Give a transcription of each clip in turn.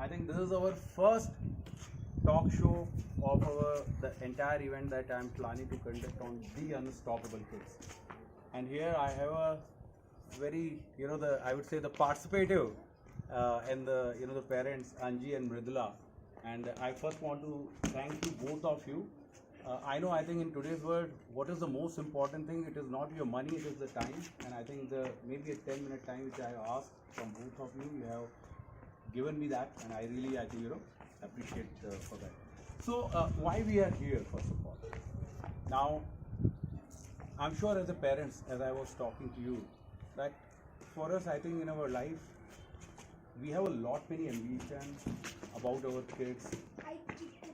I think this is our first talk show of the entire event that I am planning to conduct on the Unstoppable Kids. And here I have a very, I would say the participative and the parents, Anji and Mrudula. And I first want to thank you, both of you. I think in today's world, what is the most important thing? It is not your money, it is the time. And I think maybe a 10-minute time which I asked from both of you, you have given me that, and I think, appreciate for that. So why we are here, first of all? Now, I'm sure as a parents, as I was talking to you, that for us, I think in our life, we have a lot many ambitions about our kids,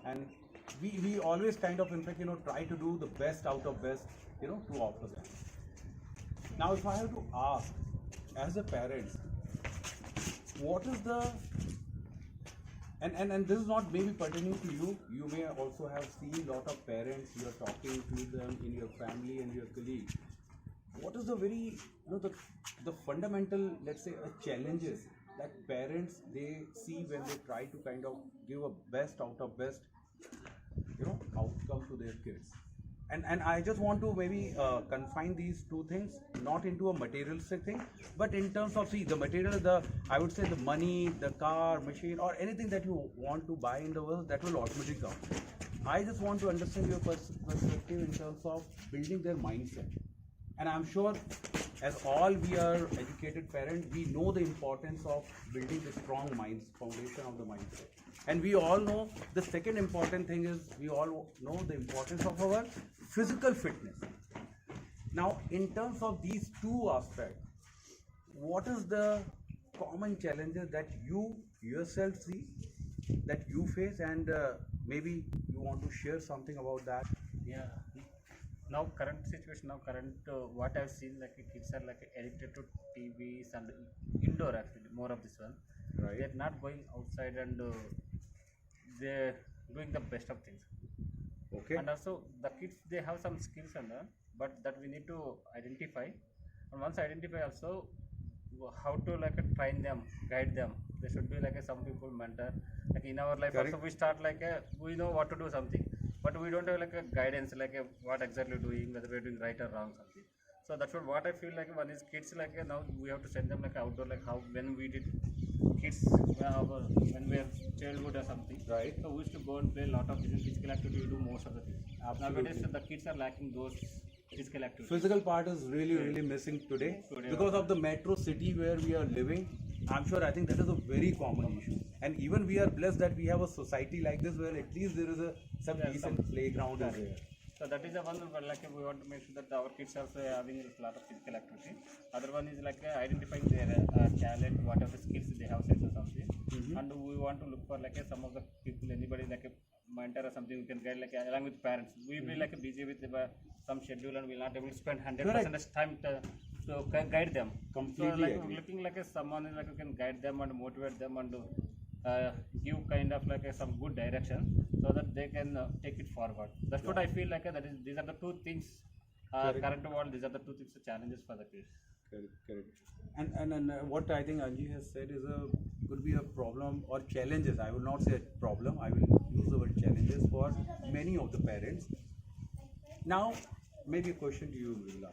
and we always kind of, in fact, try to do the best out of best, to offer them. Now, if I have to ask, as a parents, what is the and this is not maybe pertaining to you. You may also have seen a lot of parents. You are talking to them in your family and your colleagues. What is the very the fundamental, let's say, challenges that parents they see when they try to kind of give a best out of best outcome to their kids? And I just want to maybe confine these two things not into a materialistic thing, but in terms of the material, I would say the money, the car, machine, or anything that you want to buy in the world, that will automatically come. I just want to understand your perspective in terms of building their mindset. And I'm sure, as all we are educated parents, we know the importance of building the strong foundation of the mindset. And we all know the second important thing is we all know the importance of our physical fitness. Now, in terms of these two aspects, what is the common challenges that you yourself see, that you face, and maybe you want to share something about that? Yeah. Now current situation, what I've seen, kids are addicted to TVs and indoor actually, more of this one. Right. They're not going outside and they're doing the best of things. Okay. And also the kids, they have some skills and but that we need to identify. And once identify also, how to train them, guide them. There should be some people mentor. In our life Correct. also we start we know what to do something, but we don't have a guidance what exactly doing, whether we're doing right or wrong something. So that's what I feel one is kids now we have to send them outdoor, how when we did kids when we were childhood or something. Right. So we used to go and play a lot of physical activity, we do most of the things. Absolutely. Nowadays the kids are lacking those physical activities. Physical part is really missing today because of the metro city where we are living. I'm sure, I think that is a very common issue, and even we are blessed that we have a society like this where at least there is some decent playground is there. So that is the one we want to make sure that our kids are having a lot of physical activity. Other one is identifying their talent, whatever skills they have, sense or something. And we want to look for some of the people, anybody a mentor or something we can guide along with parents. We will be busy with some schedule and we'll not able to spend 100% time to guide them. Completely So looking someone is who can guide them and motivate them and give kind of some good direction so that they can take it forward. That's what I feel these are the two things current world, these are the two things, the challenges for the kids. Correct. And what I think Anji has said is could be a problem or challenges. I will not say problem, I will use the word challenges for many of the parents. Now, maybe a question to you, Mrudula.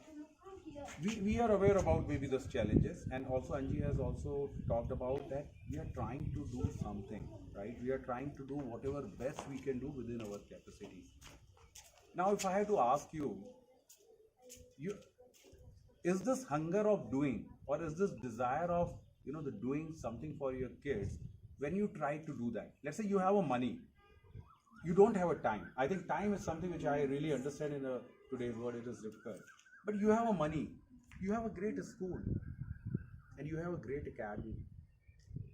We are aware about maybe those challenges, and also Anji has also talked about that we are trying to do something, right? We are trying to do whatever best we can do within our capacities. Now, if I have to ask you, is this hunger of doing, or is this desire of the doing something for your kids when you try to do that? Let's say you have a money, you don't have a time. I think time is something which I really understand in today's world it is difficult. But you have a money, you have a great school, and you have a great academy.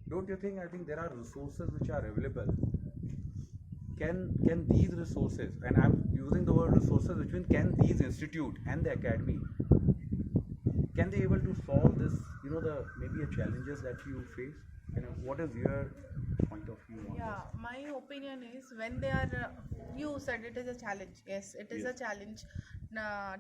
Don't you think? I think there are resources which are available. Can these resources, and I'm using the word resources, which means can these institute and the academy, can they able to solve this, maybe a challenges that you face? And what is your point of view on Yeah, my opinion is when they are, you said it is a challenge. Yes, it is a challenge.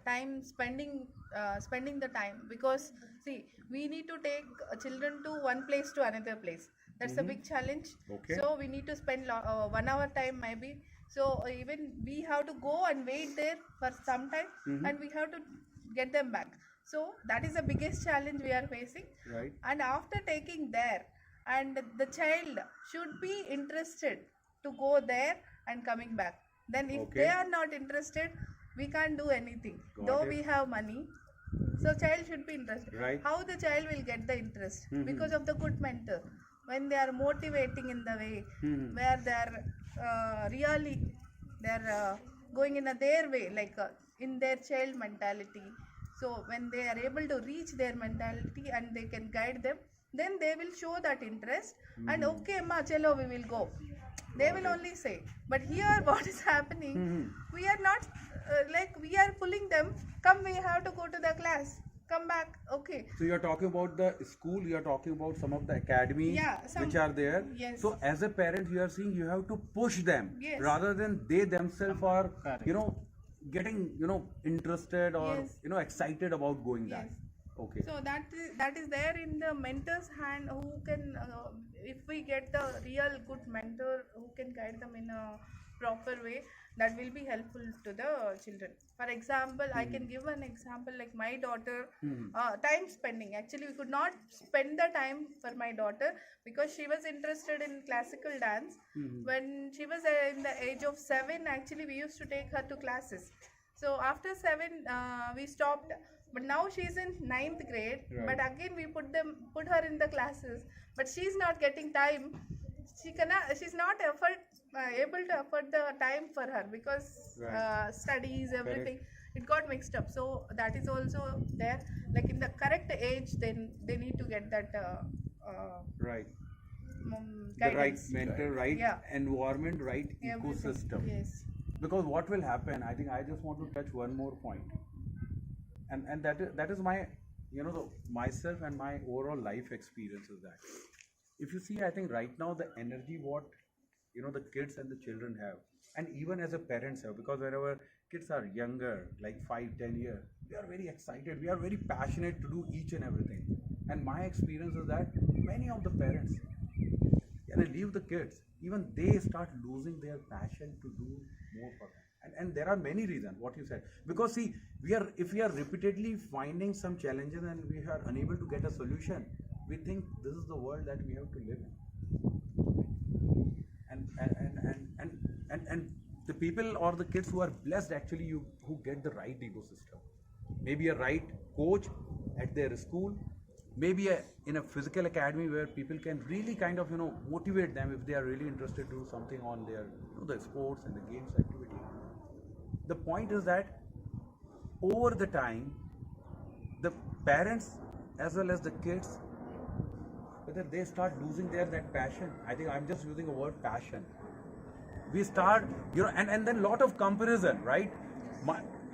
Time spending the time, because see, we need to take children to one place to another place. That's a big challenge. Okay. So we need to spend 1 hour time maybe. So even we have to go and wait there for some time, and we have to get them back. So that is the biggest challenge we are facing. Right. And after taking there, and the child should be interested to go there and coming back. Then if Okay. they are not interested, we can't do anything. Got Though it. we have money, so child should be interested. Right. How the child will get the interest? Because of the good mentor. When they are motivating in the way where they are really they are going in their way, like in their child mentality. So when they are able to reach their mentality and they can guide them, then they will show that interest. And okay, ma, chalo, we will go. They will only say. But here, what is happening? We are not like we are pulling them. Come, we have to go to the class. Come back. Okay. So you are talking about the school, you are talking about some of the academies Yeah, some- which are there. Yes. So as a parent, you are saying you have to push them Yes. rather than they themselves are, Correct. getting, interested or, Yes. excited about going that. Yes. Okay. So that is there in the mentor's hand, who can, if we get the real good mentor who can guide them in a proper way, that will be helpful to the children. For example, I can give an example like my daughter, time spending. Actually, we could not spend the time for my daughter because she was interested in classical dance. When she was in the age of 7, actually we used to take her to classes. So after 7, we stopped. But now she's in 9th grade. Right. But again we put her in the classes. But she's not getting time. She's not able to afford the time for her because Right. studies, everything. It got mixed up. So that is also there. Like in the correct age, then they need to get that Right. The right guidance. mentor, right Yeah. environment, right Everything. ecosystem. Yes. Because what will happen, I think I just want to touch one more point. And that is my, myself and my overall life experience is that. If you see, I think right now the energy what, the kids and the children have, and even as a parents have, because whenever kids are younger, like 5-10 years, we are very excited, we are very passionate to do each and everything. And my experience is that many of the parents, when they leave the kids, even they start losing their passion to do more for them. And there are many reasons, what you said. Because see, if we are repeatedly finding some challenges and we are unable to get a solution, we think this is the world that we have to live in. And the people or the kids who are blessed actually who get the right ecosystem. Maybe a right coach at their school, maybe in a physical academy where people can really kind of motivate them if they are really interested to do something on their the sports and the games activity. The point is that over the time, the parents as well as the kids, whether they start losing that passion. I think I'm just using the word passion. We start, and then lot of comparison, right?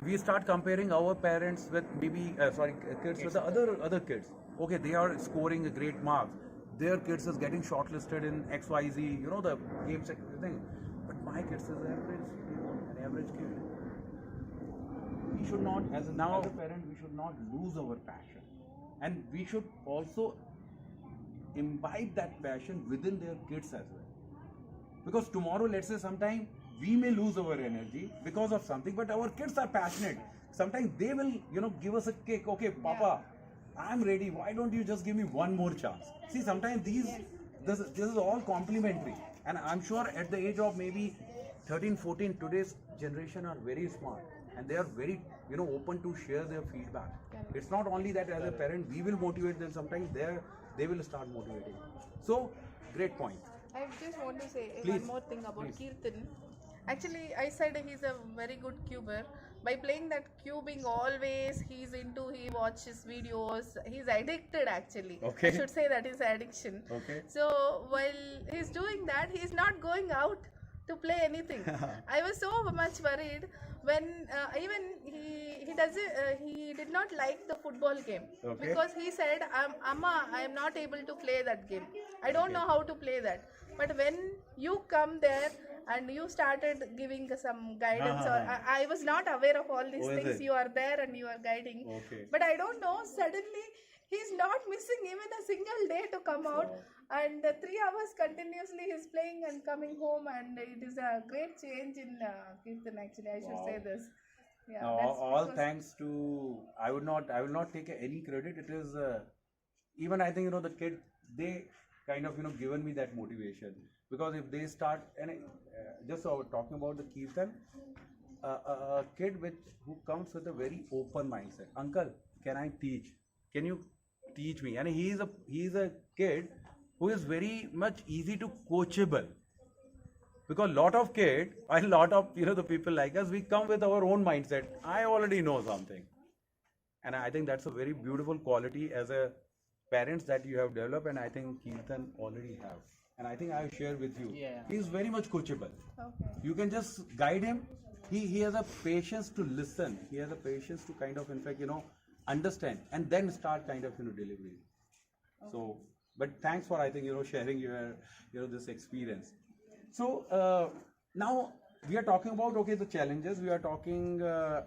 We start comparing our parents with maybe kids with the other kids. Okay, they are scoring a great marks. Their kids is getting shortlisted in XYZ, the games thing. But my kids is an average kid. We should not, as a parent, we should not lose our passion, and we should also imbibe that passion within their kids as well. Because tomorrow, let's say sometime we may lose our energy because of something, but our kids are passionate. Sometimes they will, give us a kick. Okay, Papa, I'm ready. Why don't you just give me one more chance? See, sometimes this is all complimentary. And I'm sure at the age of maybe 13, 14, today's generation are very smart. And they are very, open to share their feedback. It's not only that as a parent, we will motivate them. Sometimes they will start motivating. So, great point. I just want to say Please. one more thing about Please. Kirtan. Actually, I said he's a very good cuber. By playing that cubing always, he watches videos. He's addicted actually. Okay. I should say that is addiction. Okay. So while he's doing that, he's not going out to play anything. I was so much worried when even he did not like the football game. Okay. Because he said, Amma, I am not able to play that game. I don't know how to play that. But when you come there and you started giving some guidance, or I was not aware of all these Oh, is things. it? You are there and you are guiding. Okay. But I don't know, suddenly he's not missing even a single day to come out, and 3 hours continuously he's playing and coming home, and it is a great change in Kirtan, actually. I should say this. Yeah, Now, that's all because- thanks to, I will not take any credit. It is even, I think, the kid, they kind of given me that motivation, because if they start, and just talking about the Kirtan, a kid who comes with a very open mindset. Uncle, can I teach? Can you teach me? And he is a kid who is very much easy to coachable, because lot of kid and lot of the people like us, we come with our own mindset. I already know something, and I think that's a very beautiful quality as a parents that you have developed, and I think Kirtan already have, and I think I share with you. Yeah. He is very much coachable. Okay. You can just guide him. He has a patience to listen. He has a patience to kind of, in fact, understand, and then start kind of delivering. So, but thanks for, I think, sharing your this experience. So now we are talking about, okay, the challenges. We are talking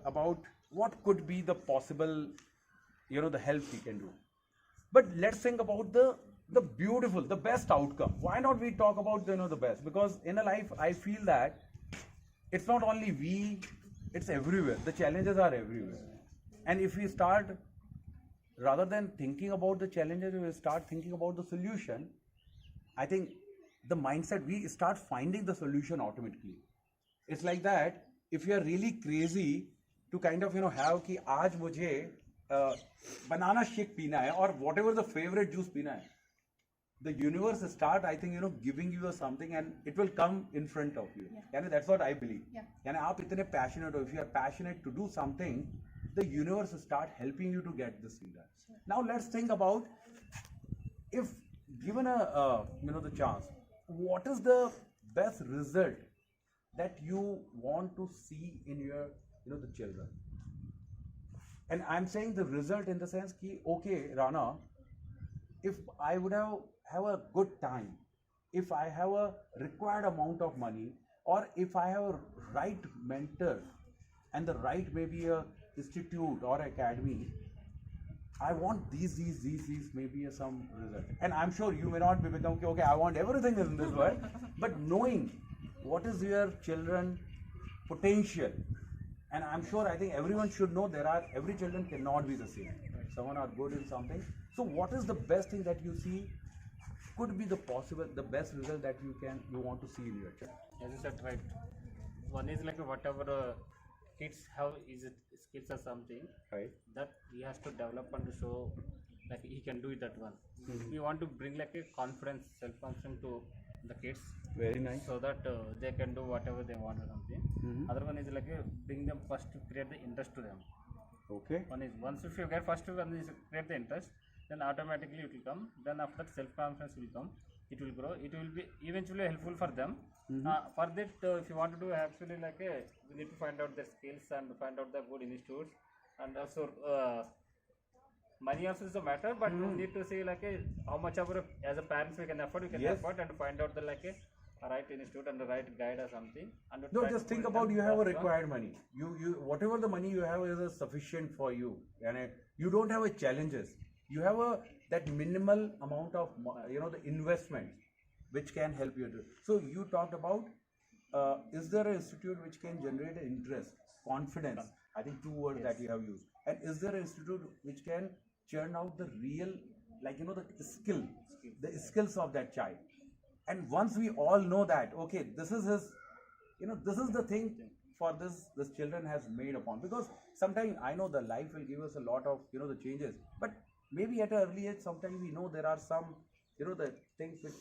about what could be the possible the help we can do. But let's think about the beautiful, the best outcome. Why not we talk about the best? Because in a life, I feel that it's not only we, it's everywhere. The challenges are everywhere. And if we start, rather than thinking about the challenges, we start thinking about the solution, I think the mindset, we start finding the solution automatically. It's like that, if you are really crazy to kind of have कि आज मुझे banana shake पीना है, or whatever the favorite juice पीना है, the universe start, I think, giving you something, and it will come in front of you. Yani that's what I believe. Yani आप इतने passionate हो, if you are passionate to do something, the universe start helping you to get this thing done. Now let's think about, if given the chance, what is the best result that you want to see in your the children? And I'm saying the result in the sense ki, okay, Rana, if I would have a good time, if I have a required amount of money, or if I have a right mentor and the right maybe a institute or academy, I want these maybe some result. And I'm sure you may not be become, okay, I want everything in this world, but knowing what is your children potential, and I'm sure, I think everyone should know every children cannot be the same. Someone are good in something. So what is the best thing that you see could be the best result that you want to see in your child? As you said, right. One is like whatever kids have is it skills or something, Right. that he has to develop and to show like he can do it, that one. We want to bring like a confidence, self-confidence to the kids, Very nice. so that they can do whatever they want or something. Other one is like bring them first to create the interest to them. Okay. One is, once if you get first one is create the interest, then automatically it will come. Then after that self-confidence will come. It will grow. It will be eventually helpful for them. For that, if you want to do actually like we need to find out their skills and find out the good institutes, and also money also is a matter, but we need to see like how much of as a parents we can afford, afford, and find out the like a right institute and the right guide or something. And No, try just to think put about, them you have a first one. required money. You whatever the money you have is sufficient for you, and you don't have a challenges. You have that minimal amount of the investment which can help you to. So you talked about, is there an institute which can generate interest, confidence? I think two words that you have used. And is there an institute which can churn out the real, like the skills of that child? And once we all know that, okay, this is his, this is the thing for this children has made upon. Because sometimes I know the life will give us a lot of the changes, but maybe at an early age, sometimes we know there are some the things which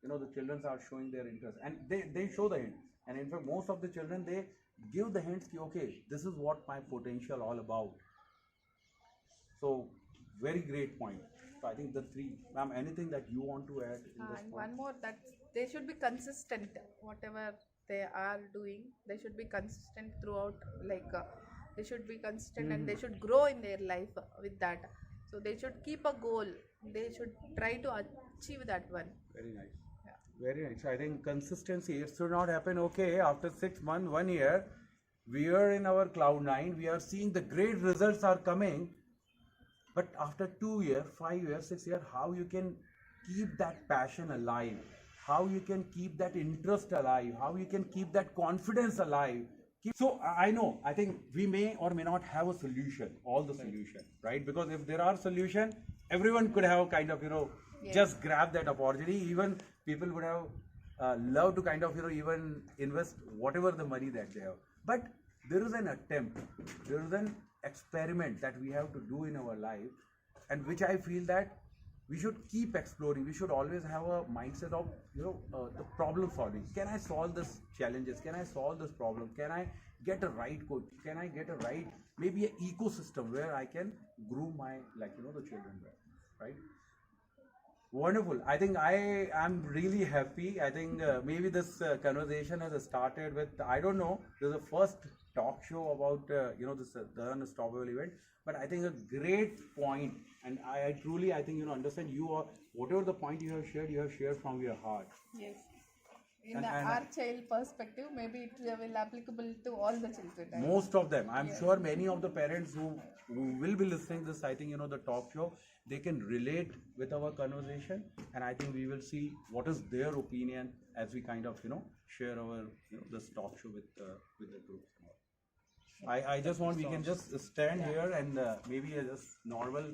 the children are showing their interest, and they show the hint. And in fact, most of the children, they give the hints ki, okay, this is what my potential all about. So very great point. So I think the three, ma'am, anything that you want to add in this And point? one more, that they should be consistent. Whatever they are doing, they should be consistent throughout. They should be consistent and they should grow in their life with that. So they should keep a goal. They should try to achieve that one. Very nice. Very nice. I think consistency, it should not happen. Okay, after 6 months, 1 year, we are in our cloud nine. We are seeing the great results are coming. But after 2 years, 5 years, 6 years, how you can keep that passion alive? How you can keep that interest alive? How you can keep that confidence alive? So I know, I think we may or may not have a solution, all the solution, right? Because if there are solution, everyone could have kind of, just grab that opportunity. Even people would have loved to kind of, even invest whatever the money that they have. But there is an attempt, there is an experiment that we have to do in our life, and which I feel that we should keep exploring. We should always have a mindset of the problem solving. Can I solve this challenges? Can I solve this problem? Can I get a right coach? Can I get a right, maybe an ecosystem where I can groom my the children well, right? Wonderful. I think I am really happy. I think maybe this conversation has started with, I don't know, there's a first talk show about this the unstoppable event, but I think a great point, and I truly I think understand you are whatever the point you have shared from your heart. Yes. In our child perspective, maybe it will applicable to all the children. Right? Most of them, I'm sure many of the parents who will be listening this, I think the talk show, they can relate with our conversation, and I think we will see what is their opinion as we kind of share our this talk show with the group. I just want we can just stand here and maybe just normal